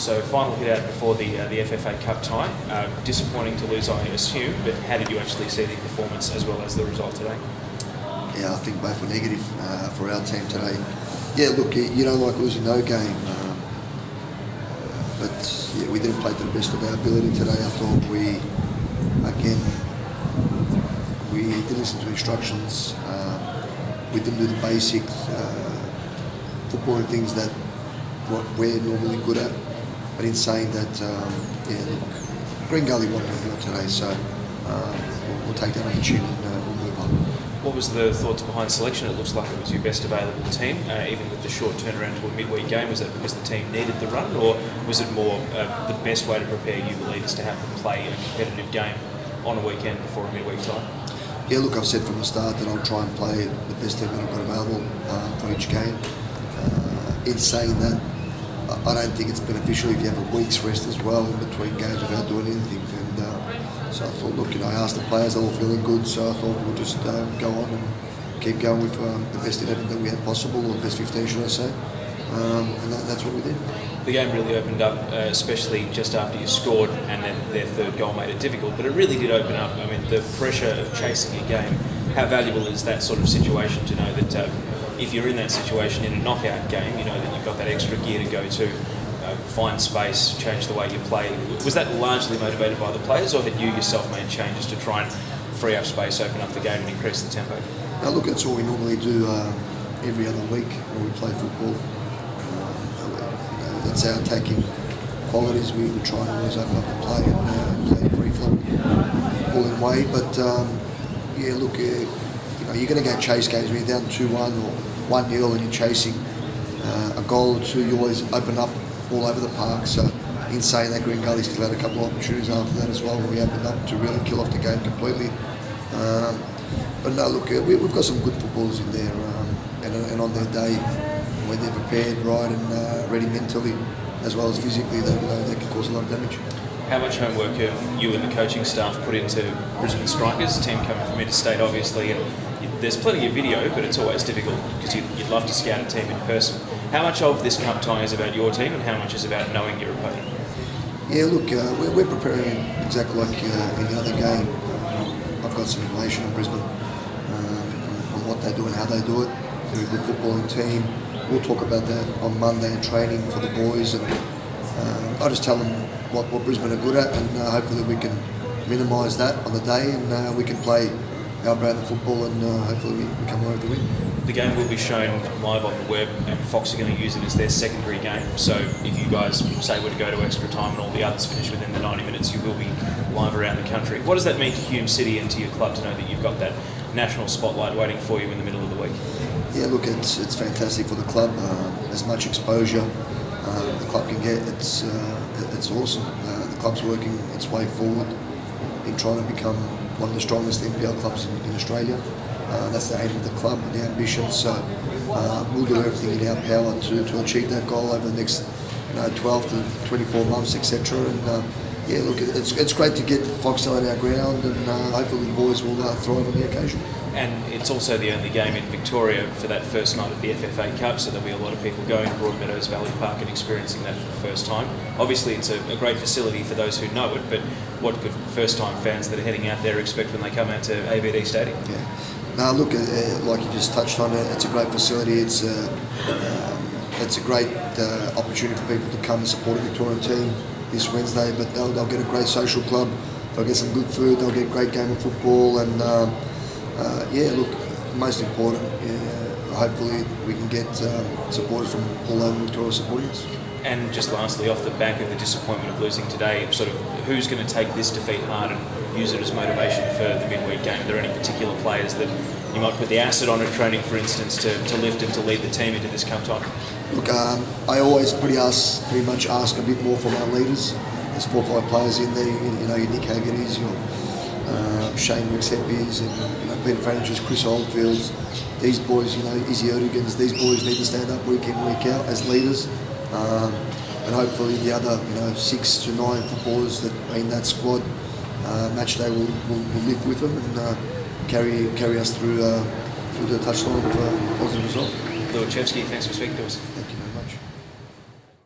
So final hit out before the FFA Cup tie. Disappointing to lose, I assume, but how did you actually see the performance as well as the result today? Yeah, I think both were negative for our team today. Yeah, look, you don't like losing no game, but yeah, we didn't play to the best of our ability today. I thought we didn't listen to instructions. We didn't do the basic footballing things that what we're normally good at. But in saying that, yeah, look, Green Gully won today, so we'll take that on the chin and we'll move on. What was the thoughts behind selection? It looks like it was your best available team, even with the short turnaround to a midweek game. Was that because the team needed the run, or was it more the best way to prepare you, the leaders, to have them play a competitive game on a weekend before a midweek tie? Yeah, look, I've said from the start that I'll try and play the best team that I've got available for each game. In saying that, I don't think it's beneficial if you have a week's rest as well in between games without doing anything. And so I thought, look, I asked the players, they're all feeling good, so I thought we'll just go on and keep going with the best 11 that we had possible, or the best 15, should I say. And that's what we did. The game really opened up, especially just after you scored, and then their third goal made it difficult. But it really did open up. I mean, the pressure of chasing a game. How valuable is that sort of situation to know that if you're in that situation in a knockout game, you know that you've got that extra gear to go to, find space, change the way you play. Was that largely motivated by the players, or had you yourself made changes to try and free up space, open up the game and increase the tempo? Now look, that's what we normally do every other week when we play football. That's our attacking qualities. We try and always open up the play and play free flowing footballing way. But yeah, look, you're going to go chase games when you're down 2-1 or 1-0 and you're chasing a goal or two. You always open up all over the park. So in saying that, Green Gully still had a couple of opportunities after that as well, where we opened up to really kill off the game completely. But no, look, we've got some good footballers in there, and on their day, when they're prepared, right, and ready mentally as well as physically, they can cause a lot of damage. How much homework have you and the coaching staff put into Brisbane Strikers, a team coming from interstate, obviously, and there's plenty of video, but it's always difficult because you'd love to scout a team in person. How much of this cup tie is about your team, and how much is about knowing your opponent? Yeah, look, we're preparing exactly like any other game. I've got some information on Brisbane on what they do and how they do it. They're a good footballing team. We'll talk about that on Monday in training for the boys, and I'll just tell them what Brisbane are good at, and hopefully we can minimise that on the day, and we can play our brand of football, and hopefully we come away with the win. The game will be shown live on the web, and Fox are going to use it as their secondary game. So if you guys say we're to go to extra time and all the others finish within the 90 minutes, you will be live around the country. What does that mean to Hume City and to your club to know that you've got that national spotlight waiting for you in the middle of the week? Yeah, look, it's fantastic for the club. As much exposure the club can get, it's awesome. The club's working its way forward in trying to become one of the strongest NPL clubs in Australia. That's the aim of the club and the ambition. So we'll do everything in our power to achieve that goal over the next 12 to 24 months, etc. And yeah, look, it's great to get Foxtel at our ground, and hopefully the boys will thrive on the occasion. And it's also the only game in Victoria for that first night of the FFA Cup, so there'll be a lot of people going to Broadmeadows Valley Park and experiencing that for the first time. Obviously, it's a great facility for those who know it, but what could first-time fans that are heading out there expect when they come out to ABD Stadium? Yeah. Now, look, like you just touched on, it's a great facility. It's a great opportunity for people to come and support a Victorian team this Wednesday, but they'll get a great social club, they'll get some good food, they'll get a great game of football, and yeah, look, most important, hopefully we can get supporters from all over Victoria supporting us. And just lastly, off the back of the disappointment of losing today, sort of who's going to take this defeat hard and use it as motivation for the midweek game? Are there any particular players that you might put the acid on at training, for instance, to lift and to lead the team into this cup tie? Look, I always pretty much ask a bit more from our leaders. There's 4 or 5 players in there, your Nick Haggerty's, your Shane Rexhepi's, and Peter Francis, Chris Oldfields. These boys, Izzy Erdogan's, these boys need to stand up week in, week out as leaders. And hopefully the other 6 to 9 footballers that are in that squad match day will live with them and carry us through the touchline with a positive result. Lou Acevski, thanks for speaking to us. Thank you very much.